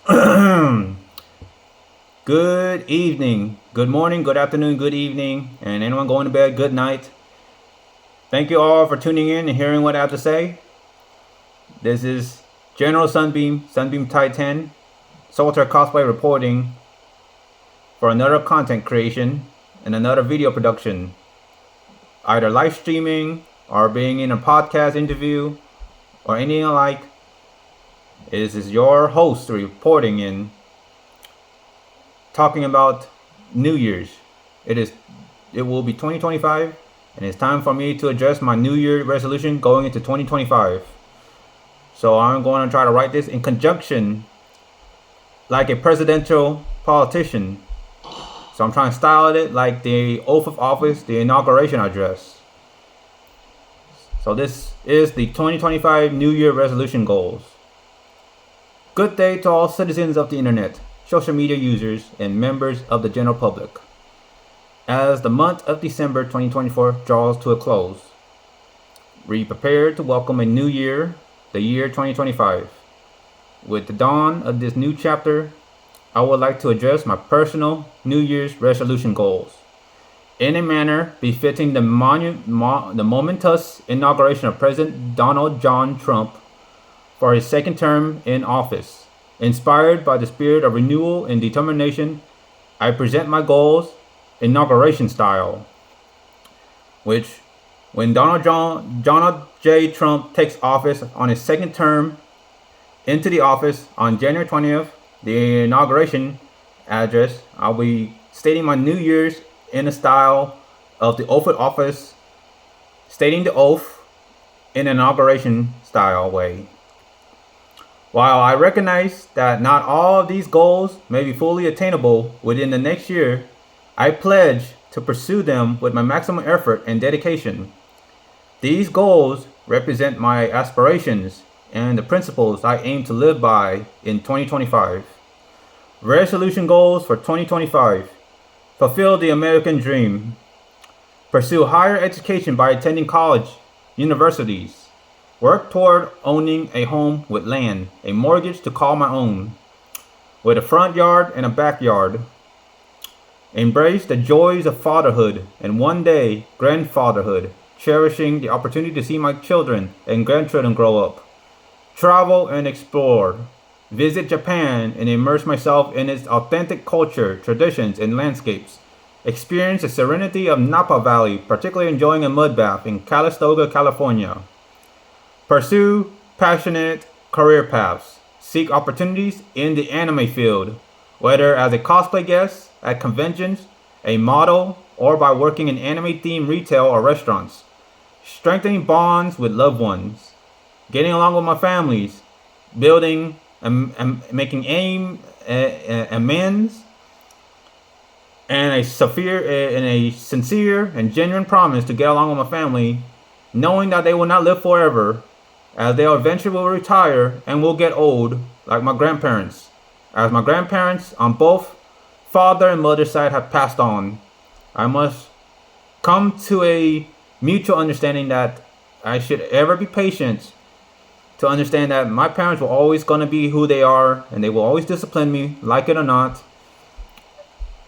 Good evening, good morning, good afternoon, good evening, and anyone going to bed, good night. Thank you all for tuning in and hearing what I have to say. This is General Sunbeam Titan, Solitaire Cosplay reporting for another content creation and another video production. Either live streaming or being in a podcast interview or anything alike. This is your host reporting in talking about New Year's. It will be 2025, and it's time for me to address my New Year resolution going into 2025. So I'm going to try to write this in conjunction like a presidential politician. So I'm trying to style it like the oath of office, the inauguration address. So this is the 2025 New Year resolution goals. Good day to all citizens of the internet, social media users, and members of the general public. As the month of December 2024 draws to a close, we prepare to welcome a new year, the year 2025. With the dawn of this new chapter, I would like to address my personal New Year's resolution goals in a manner befitting the momentous inauguration of President Donald John Trump for his second term in office. Inspired by the spirit of renewal and determination, I present my goals inauguration style, which when Donald J. Trump takes office on his second term into the office on January 20th, the inauguration address, I'll be stating my New Year's in the style of the oath of office, stating the oath in an inauguration style way. While I recognize that not all of these goals may be fully attainable within the next year, I pledge to pursue them with my maximum effort and dedication. These goals represent my aspirations and the principles I aim to live by in 2025. Resolution goals for 2025. Fulfill the American dream. Pursue higher education by attending college, universities. Work toward owning a home with land, a mortgage to call my own, with a front yard and a backyard. Embrace the joys of fatherhood and one day grandfatherhood, cherishing the opportunity to see my children and grandchildren grow up. Travel and explore. Visit Japan and immerse myself in its authentic culture, traditions, and landscapes. Experience the serenity of Napa Valley, particularly enjoying a mud bath in Calistoga, California. Pursue passionate career paths. Seek opportunities in the anime field, whether as a cosplay guest at conventions, a model, or by working in anime-themed retail or restaurants. Strengthening bonds with loved ones. Getting along with my families. Building and making amends. And a sincere and genuine promise to get along with my family, knowing that they will not live forever, as they eventually will retire and will get old like my grandparents. As my grandparents on both father and mother side have passed on, I must come to a mutual understanding that I should ever be patient to understand that my parents were always going to be who they are and they will always discipline me, like it or not.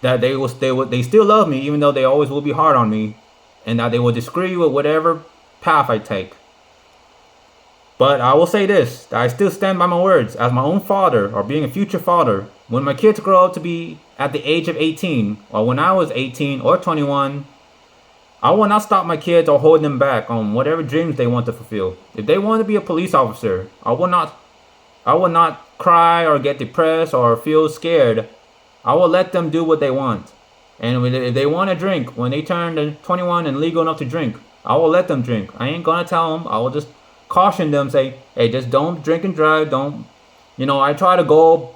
That they still love me even though they always will be hard on me, and that they will disagree with whatever path I take. But I will say this, that I still stand by my words as my own father or being a future father. When my kids grow up to be at the age of 18 or when I was 18 or 21, I will not stop my kids or hold them back on whatever dreams they want to fulfill. If they want to be a police officer, I will not cry or get depressed or feel scared. I will let them do what they want. And if they want to drink, when they turn 21 and legal enough to drink, I will let them drink. I ain't gonna tell them. I will just caution them, say, hey, just don't drink and drive. Don't, I try to go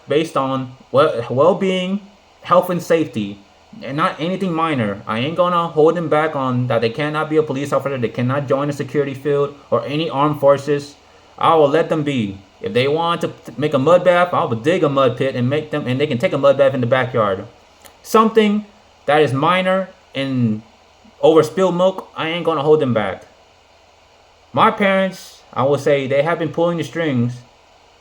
based on well-being, health, and safety, and not anything minor. I ain't gonna hold them back on that they cannot be a police officer, they cannot join the security field or any armed forces. I will let them be. If they want to make a mud bath, I will dig a mud pit and they can take a mud bath in the backyard. Something that is minor and over spilled milk, I ain't gonna hold them back. My parents, I will say, they have been pulling the strings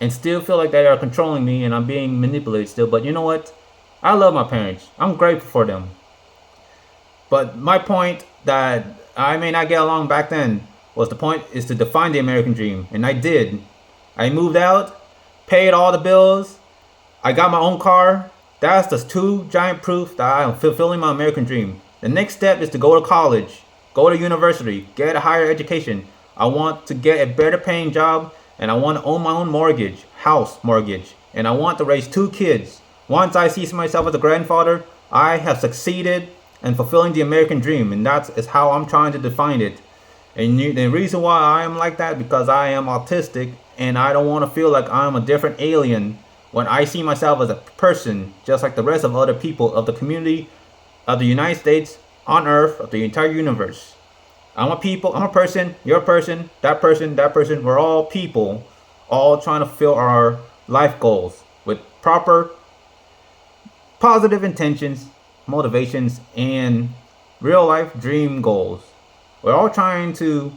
and still feel like they are controlling me and I'm being manipulated still. But you know what? I love my parents. I'm grateful for them. But my point that I may not get along back then was the point is to define the American dream. And I did. I moved out, paid all the bills, I got my own car. That's the two giant proof that I am fulfilling my American dream. The next step is to go to college, go to university, get a higher education. I want to get a better paying job, and I want to own my own mortgage, house mortgage, and I want to raise 2 kids. Once I see myself as a grandfather, I have succeeded in fulfilling the American dream, and that is how I'm trying to define it. And the reason why I am like that because I am autistic, and I don't want to feel like I'm a different alien when I see myself as a person, just like the rest of other people of the community of the United States, on Earth, of the entire universe. I'm a person, you're a person, that person, that person. We're all people, all trying to fulfill our life goals with proper positive intentions, motivations, and real life dream goals. We're all trying to,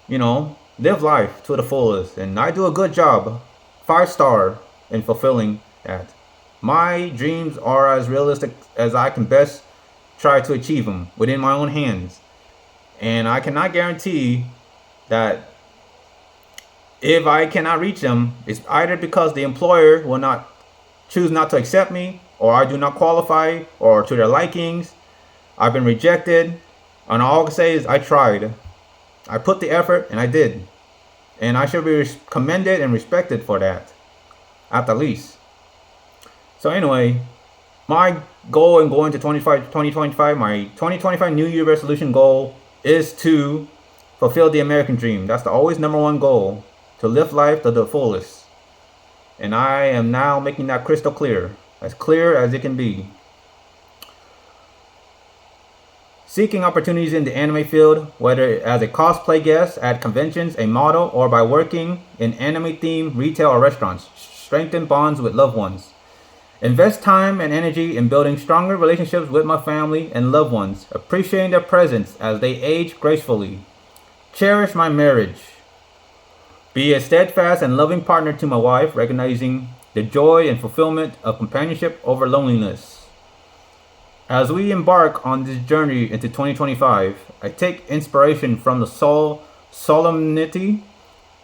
live life to the fullest. And I do a good job, 5-star, in fulfilling that. My dreams are as realistic as I can best try to achieve them within my own hands. And I cannot guarantee that if I cannot reach them, it's either because the employer will not choose not to accept me, or I do not qualify, or to their likings, I've been rejected. And all I can say is I tried. I put the effort, and I did. And I should be commended and respected for that, at the least. So anyway, my goal in going to 2025, my 2025 New Year resolution goal is to fulfill the American dream. That's the always number one goal, to live life to the fullest. And I am now making that crystal clear as it can be. Seeking opportunities in the anime field, whether as a cosplay guest at conventions, a model, or by working in anime-themed retail or restaurants. Strengthen bonds with loved ones. Invest time and energy in building stronger relationships with my family and loved ones, appreciating their presence as they age gracefully. Cherish my marriage. Be a steadfast and loving partner to my wife, recognizing the joy and fulfillment of companionship over loneliness. As we embark on this journey into 2025, I take inspiration from the solemnity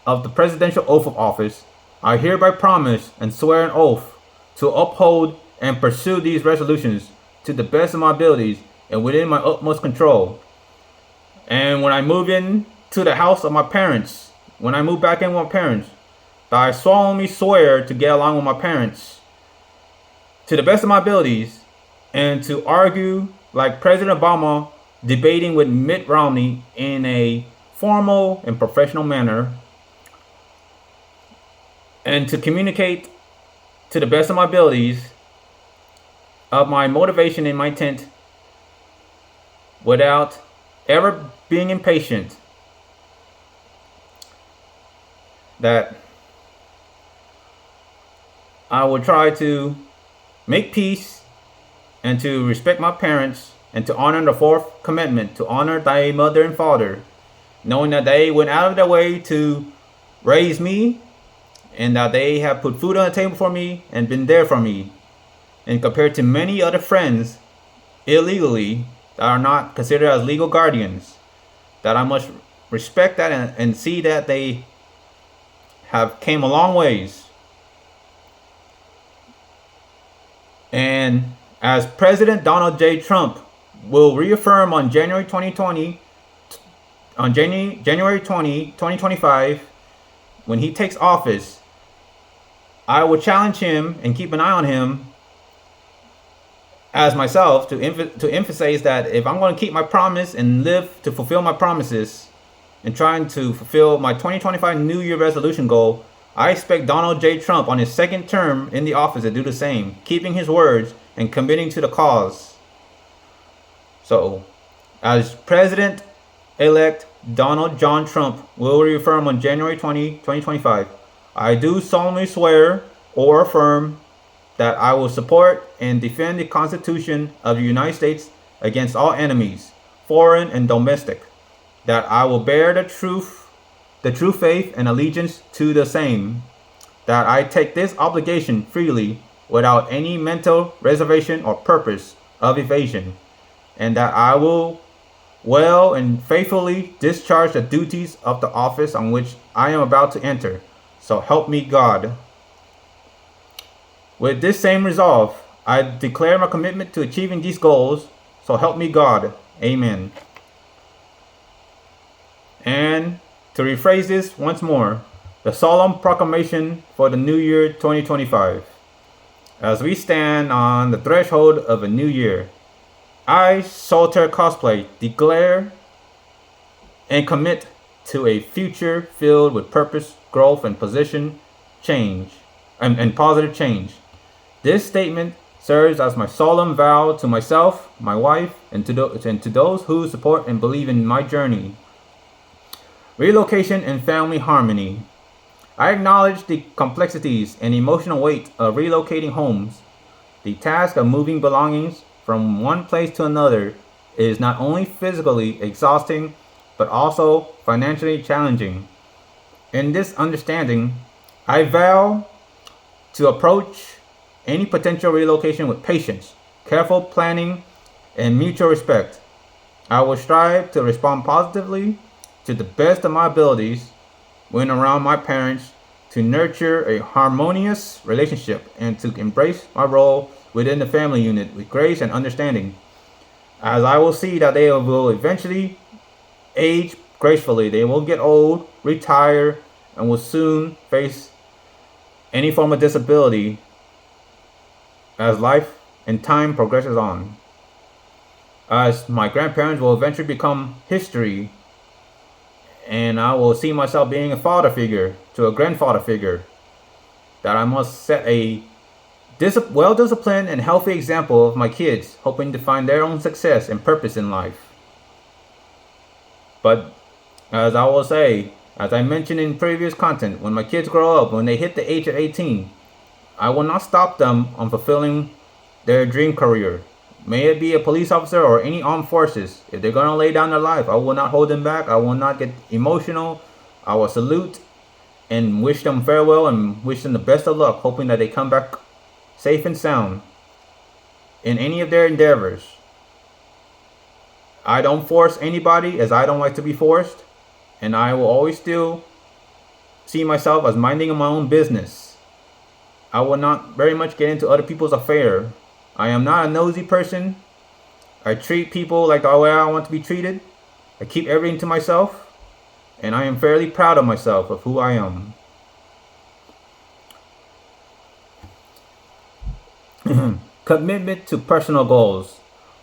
of the presidential oath of office. I hereby promise and swear an oath to uphold and pursue these resolutions to the best of my abilities and within my utmost control. And when I move in to the house of my parents, when I move back in with my parents, that I solemnly swear to get along with my parents to the best of my abilities, and to argue like President Obama debating with Mitt Romney in a formal and professional manner, and to communicate to the best of my abilities of my motivation and my intent without ever being impatient. That I will try to make peace and to respect my parents and to honor the 4th commandment, to honor thy mother and father, knowing that they went out of their way to raise me and that they have put food on the table for me and been there for me. And compared to many other friends illegally that are not considered as legal guardians, that I must respect that and see that they have came a long ways. And as President Donald J. Trump will reaffirm on January 2020, 2025, when he takes office, I will challenge him and keep an eye on him as myself to emphasize that if I'm going to keep my promise and live to fulfill my promises and trying to fulfill my 2025 New Year resolution goal, I expect Donald J. Trump on his 2nd term in the office to do the same, keeping his words and committing to the cause. So, as President-elect Donald John Trump will reaffirm on January 20, 2025, I do solemnly swear or affirm that I will support and defend the Constitution of the United States against all enemies, foreign and domestic, that I will bear the true faith and allegiance to the same, that I take this obligation freely without any mental reservation or purpose of evasion, and that I will well and faithfully discharge the duties of the office on which I am about to enter. So help me God. With this same resolve, I declare my commitment to achieving these goals. So help me God. Amen. And to rephrase this once more, the solemn proclamation for the new year 2025. As we stand on the threshold of a new year, I, Solitaire Cosplay, declare and commit to a future filled with purpose, growth, and positive change. This statement serves as my solemn vow to myself, my wife, and to those who support and believe in my journey. Relocation and family harmony. I acknowledge the complexities and emotional weight of relocating homes. The task of moving belongings from one place to another is not only physically exhausting, but also financially challenging. In this understanding, I vow to approach any potential relocation with patience, careful planning, and mutual respect. I will strive to respond positively to the best of my abilities when around my parents, to nurture a harmonious relationship and to embrace my role within the family unit with grace and understanding, as I will see that they will eventually age gracefully. They will get old, retire, and will soon face any form of disability as life and time progresses on. As my grandparents will eventually become history, and I will see myself being a father figure to a grandfather figure, that I must set a well-disciplined and healthy example of my kids, hoping to find their own success and purpose in life. But as I will say, as I mentioned in previous content, when my kids grow up, when they hit the age of 18, I will not stop them on fulfilling their dream career. May it be a police officer or any armed forces. If they're going to lay down their life, I will not hold them back. I will not get emotional. I will salute and wish them farewell and wish them the best of luck, hoping that they come back safe and sound in any of their endeavors. I don't force anybody, as I don't like to be forced, and I will always still see myself as minding my own business. I will not very much get into other people's affair. I am not a nosy person. I treat people like the way I want to be treated. I keep everything to myself, and I am fairly proud of myself, of who I am. Commitment to personal goals.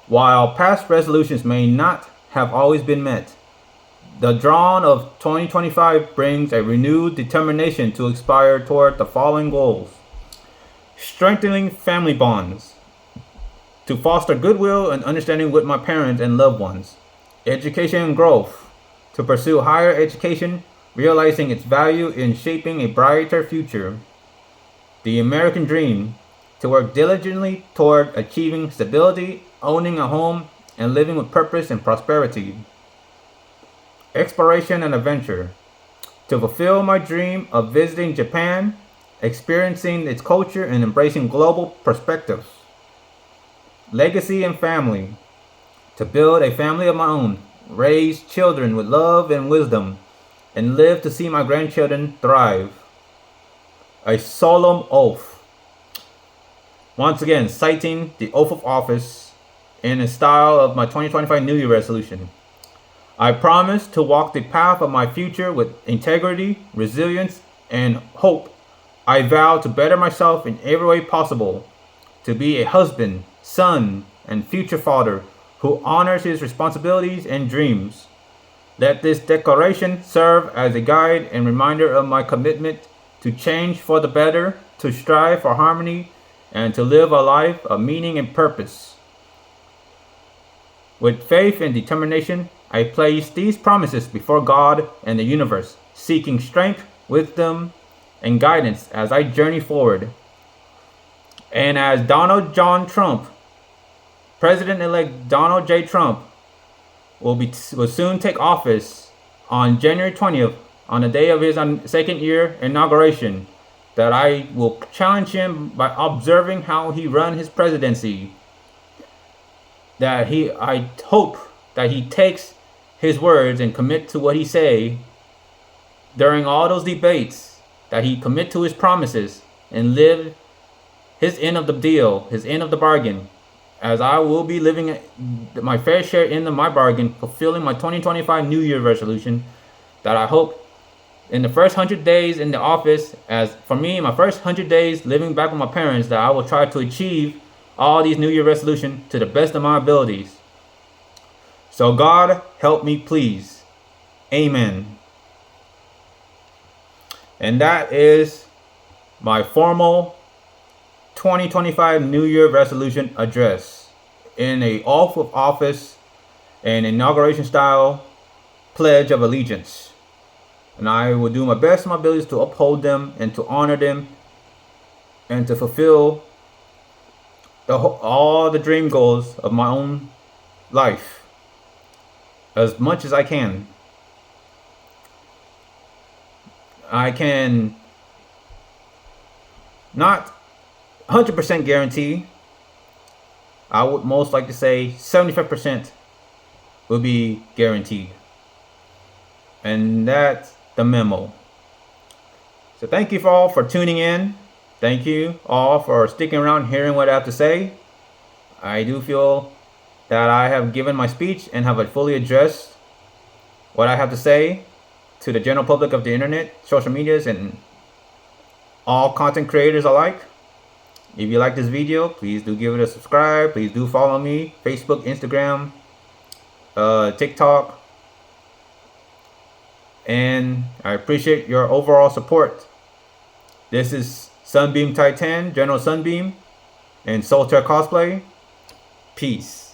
While past resolutions may not have always been met, the dawn of 2025 brings a renewed determination to aspire toward the following goals. Strengthening family bonds, to foster goodwill and understanding with my parents and loved ones. Education and growth, to pursue higher education, realizing its value in shaping a brighter future. The American dream, to work diligently toward achieving stability, owning a home, and living with purpose and prosperity. Exploration and adventure, to fulfill my dream of visiting Japan, experiencing its culture, and embracing global perspectives. Legacy and family, to build a family of my own, raise children with love and wisdom, and live to see my grandchildren thrive. A solemn oath. Once again, citing the oath of office in the style of my 2025 New Year resolution. I promise to walk the path of my future with integrity, resilience, and hope. I vow to better myself in every way possible, to be a husband, son, and future father who honors his responsibilities and dreams. Let this declaration serve as a guide and reminder of my commitment to change for the better, to strive for harmony, and to live a life of meaning and purpose. With faith and determination, I place these promises before God and the universe, seeking strength, wisdom, and guidance as I journey forward. And as Donald John Trump, President-elect Donald J. Trump, will soon take office on January 20th, on the day of his second year inauguration, that I will challenge him by observing how he run his presidency. I hope that he takes his words and commit to what he say during all those debates, that he commit to his promises and live his end of the deal, his end of the bargain, as I will be living my fair share end of my bargain, fulfilling my 2025 New Year resolution, that I hope in the first 100 days in the office, as for me, my first 100 days living back with my parents, that I will try to achieve all these New Year resolutions to the best of my abilities. So God help me please. Amen. And that is my formal 2025 New Year resolution address in a oath of office and inauguration style pledge of allegiance. And I will do my best in my abilities to uphold them and to honor them and to fulfill all the dream goals of my own life as much as I can. I can not 100% guarantee. I would most like to say 75% will be guaranteed. And that's the memo. So thank you all for tuning in. Thank you all for sticking around hearing what I have to say. I do feel that I have given my speech and have fully addressed what I have to say to the general public of the internet, social medias, and all content creators alike. If you like this video, please do give it a subscribe. Please do follow me, Facebook, Instagram, TikTok. And I appreciate your overall support. This is Sunbeam Titan, General Sunbeam, and Solitaire Cosplay. Peace.